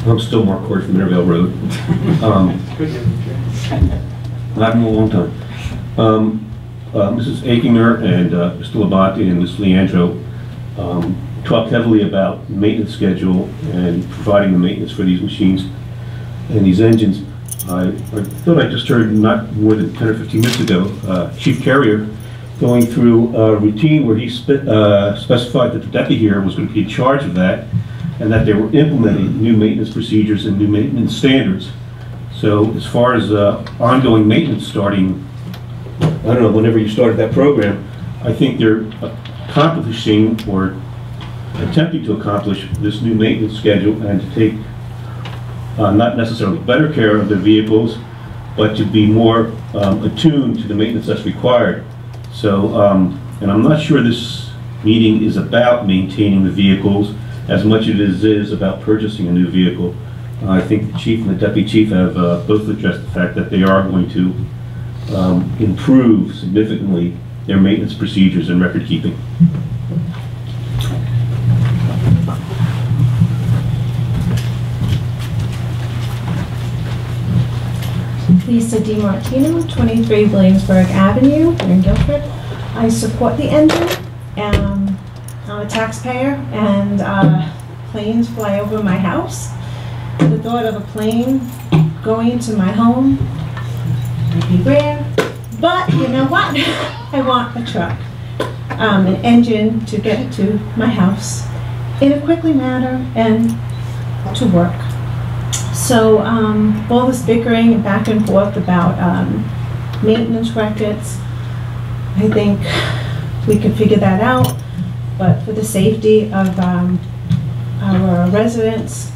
I'm still Mark Court from Intervale Road. Not in a long time. Mrs. Achinger and Mr. Labate and Ms. Leandro talked heavily about maintenance schedule and providing the maintenance for these machines and these engines. I thought I just heard not more than 10 or 15 minutes ago, Chief Carrier going through a routine where he specified that the deputy here was going to be in charge of that, and that they were implementing new maintenance procedures and new maintenance standards. So as far as ongoing maintenance starting, I don't know, whenever you started that program, I think they're accomplishing or attempting to accomplish this new maintenance schedule and to take not necessarily better care of their vehicles, but to be more attuned to the maintenance that's required. So, and I'm not sure this meeting is about maintaining the vehicles as much as it is about purchasing a new vehicle. I think the chief and the deputy chief have both addressed the fact that they are going to improve significantly their maintenance procedures and record keeping. Lisa DiMartino, 23 Williamsburg Avenue, here in Guilford. I support the engine. I'm a taxpayer, and planes fly over my house. The thought of a plane going into my home might be rare, but you know what? I want a truck, an engine to get it to my house in a quickly manner and to work. So all this bickering and back and forth about maintenance records, I think we could figure that out, but for the safety of our residents,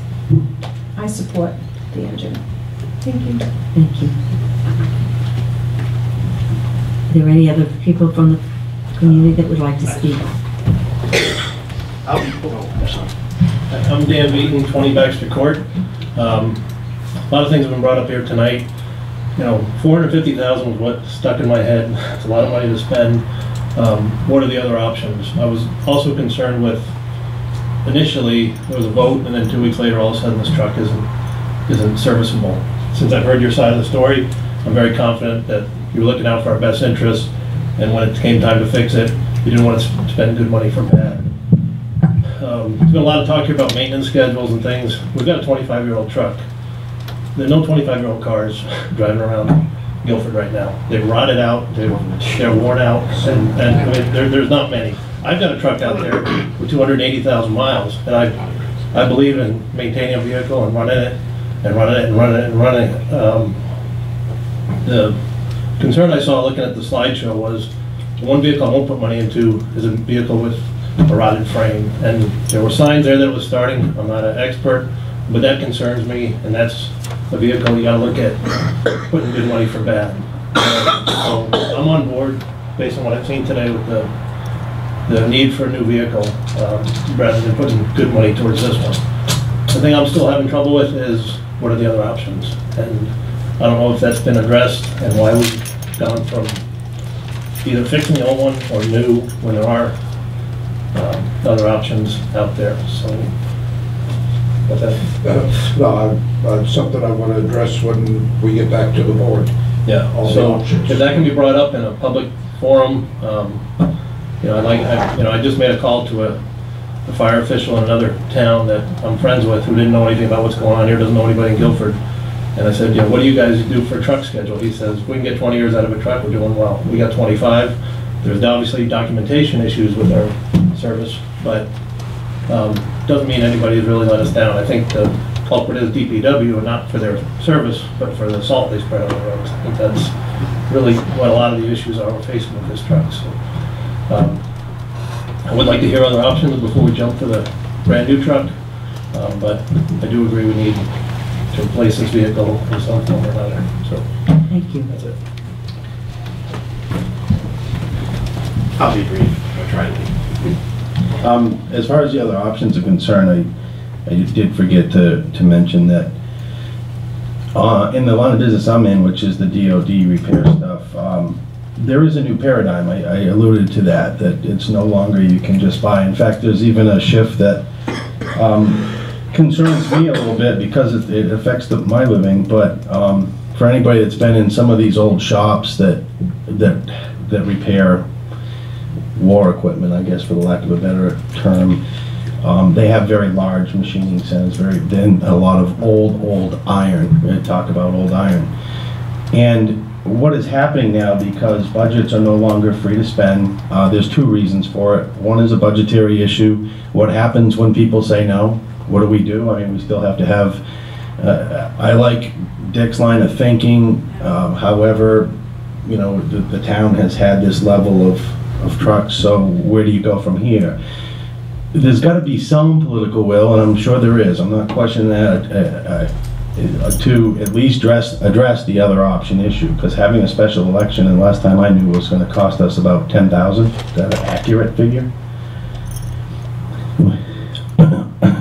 I support the engine. Thank you. Thank you. Are there any other people from the community that would like to speak? I'm Dan Beaton, 20 Baxter Court. A lot of things have been brought up here tonight. You know, $450,000 was what stuck in my head. It's a lot of money to spend. What are the other options? I was also concerned with, initially, there was a vote, and then 2 weeks later, all of a sudden, this truck isn't serviceable. Since I've heard your side of the story, I'm very confident that you were looking out for our best interests, and when it came time to fix it, you didn't want to spend good money for bad. There's been a lot of talk here about maintenance schedules and things. We've got a 25-year-old truck. There are no 25-year-old cars driving around Guilford right now. They've rotted out, they're worn out, and I mean, there's not many. I've got a truck out there with 280,000 miles, and I believe in maintaining a vehicle and running it, and running it, and running it, and running it. The concern I saw looking at the slideshow was the one vehicle I won't put money into is a vehicle with a rotted frame, and there were signs there that it was starting. I'm not an expert, but that concerns me, and that's a vehicle you got to look at putting good money for bad. So I'm on board based on what I've seen today with the need for a new vehicle, rather than putting good money towards this one. The thing I'm still having trouble with is what are the other options, and I don't know if that's been addressed and why we've gone from either fixing the old one or new when there are other options out there. So, no, something I want to address when we get back to the board. Yeah. So if that can be brought up in a public forum, you know, I just made a call to a fire official in another town that I'm friends with who didn't know anything about what's going on here, doesn't know anybody in Guilford. And I said, you know, what do you guys do for a truck schedule? He says, if we can get 20 years out of a truck, we're doing well. We got 25. There's obviously documentation issues with our service, but doesn't mean anybody's really let us down. I think the culprit is DPW, and not for their service, but for the salt they spread on the roads. I think that's really what a lot of the issues are we're facing with this truck. So I would like to hear other options before we jump to the brand new truck, but I do agree we need to replace this vehicle in some form or another. So thank you. That's it. I'll be brief. I'll try to be. As far as the other options are concerned, I did forget to mention that in the line of business I'm in, which is the DoD repair stuff, there is a new paradigm. I alluded to that it's no longer you can just buy. In fact, there's even a shift that concerns me a little bit because it affects my living, but for anybody that's been in some of these old shops that repair war equipment, I guess for the lack of a better term, they have very large machining centers, then a lot of old iron. We talk about old iron. And what is happening now, because budgets are no longer free to spend, there's two reasons for it. One is a budgetary issue. What happens when people say no? What do? I mean, we still have to have, I like Dick's line of thinking. However, you know, the town has had this level of trucks, so where do you go from here? There's got to be some political will, and I'm sure there is. I'm not questioning that, to at least address the other option issue, because having a special election, and last time I knew, was going to cost us about $10,000. Is that an accurate figure?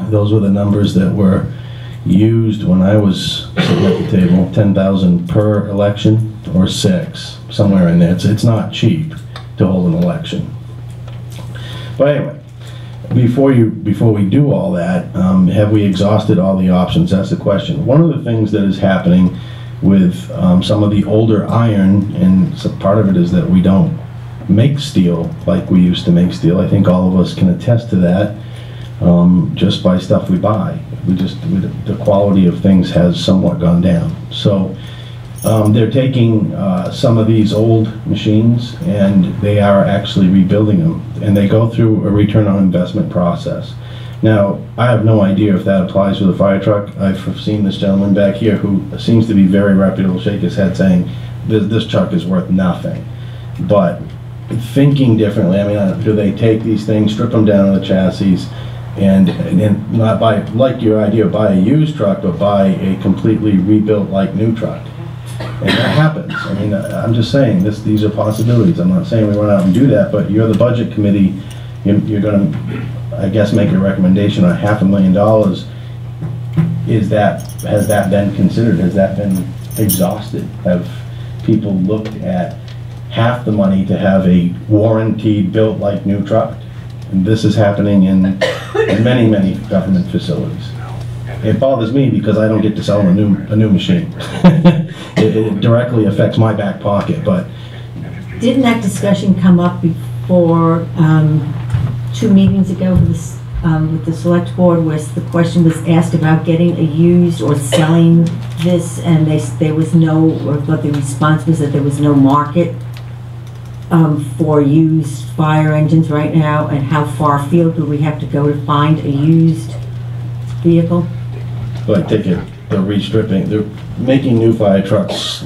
Those were the numbers that were used when I was sitting at the table. 10,000 per election, or 6, somewhere in there. It's not cheap to hold an election. But anyway, before we do all that, have we exhausted all the options? That's the question. One of the things that is happening with some of the older iron, and so part of it is that we don't make steel like we used to make steel. I think all of us can attest to that, just by stuff we buy. The quality of things has somewhat gone down. So they're taking some of these old machines and they are actually rebuilding them, and they go through a return on investment process. Now, I have no idea if that applies with a fire truck. I've seen this gentleman back here who seems to be very reputable shake his head saying this truck is worth nothing. But thinking differently, I mean, do they take these things, strip them down to the chassis, and not buy, like your idea, buy a used truck, but buy a completely rebuilt like new truck? And that happens. I mean, I'm just saying these are possibilities. I'm not saying we run out and do that, but you're the budget committee. You're going to, I guess, make a recommendation on $500,000. Has that been considered? Has that been exhausted? Have people looked at half the money to have a warranted, built like new truck? And this is happening in many government facilities. It bothers me because I don't get to sell a new machine. It directly affects my back pocket. But didn't that discussion come up before 2 meetings ago with the select board, where the question was asked about getting a used or selling this, and there was no, or what the response was that there was no market for used fire engines right now, and how far afield do we have to go to find a used vehicle? But I take it, they're restripping, they're making new fire trucks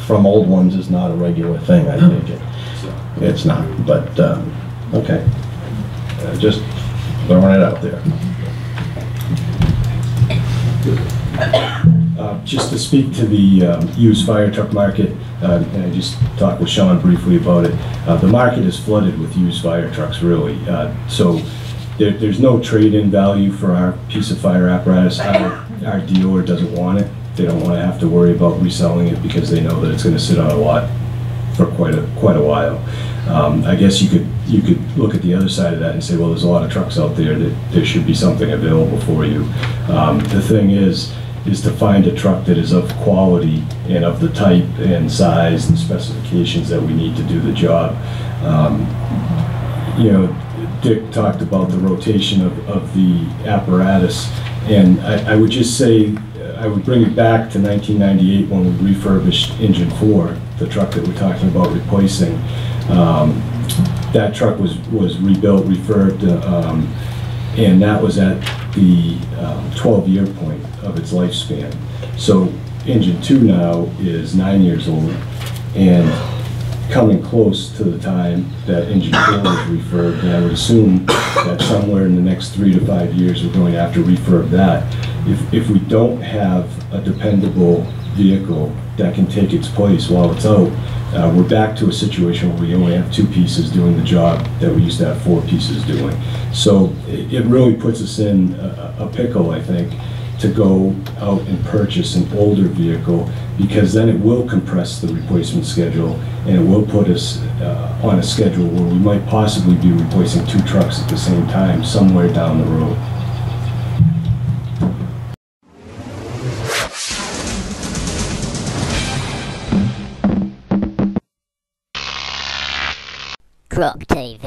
from old ones is not a regular thing, I take it. It's not, but, okay. Just throwing it out there. Just to speak to the used fire truck market, and I just talked with Sean briefly about it. The market is flooded with used fire trucks, really. So there's no trade-in value for our piece of fire apparatus. Our dealer doesn't want it. They don't want to have to worry about reselling it because they know that it's going to sit on a lot for quite a while. I guess you could look at the other side of that and say, well, there's a lot of trucks out there that there should be something available for you. The thing is to find a truck that is of quality and of the type and size and specifications that we need to do the job. You know, Dick talked about the rotation of the apparatus, and I would just say, I would bring it back to 1998 when we refurbished Engine 4, the truck that we're talking about replacing. That truck was rebuilt, refurbed, and that was at the 12-year point of its lifespan. So Engine 2 now is 9 years old, and coming close to the time that Engine 4 was refurbed, and I would assume that somewhere in the next 3 to 5 years we're going to have to refurb that. If we don't have a dependable vehicle that can take its place while it's out, we're back to a situation where we only have 2 pieces doing the job that we used to have 4 pieces doing. So it really puts us in a pickle, I think, to go out and purchase an older vehicle, because then it will compress the replacement schedule, and it will put us on a schedule where we might possibly be replacing 2 trucks at the same time somewhere down the road. Croc TV.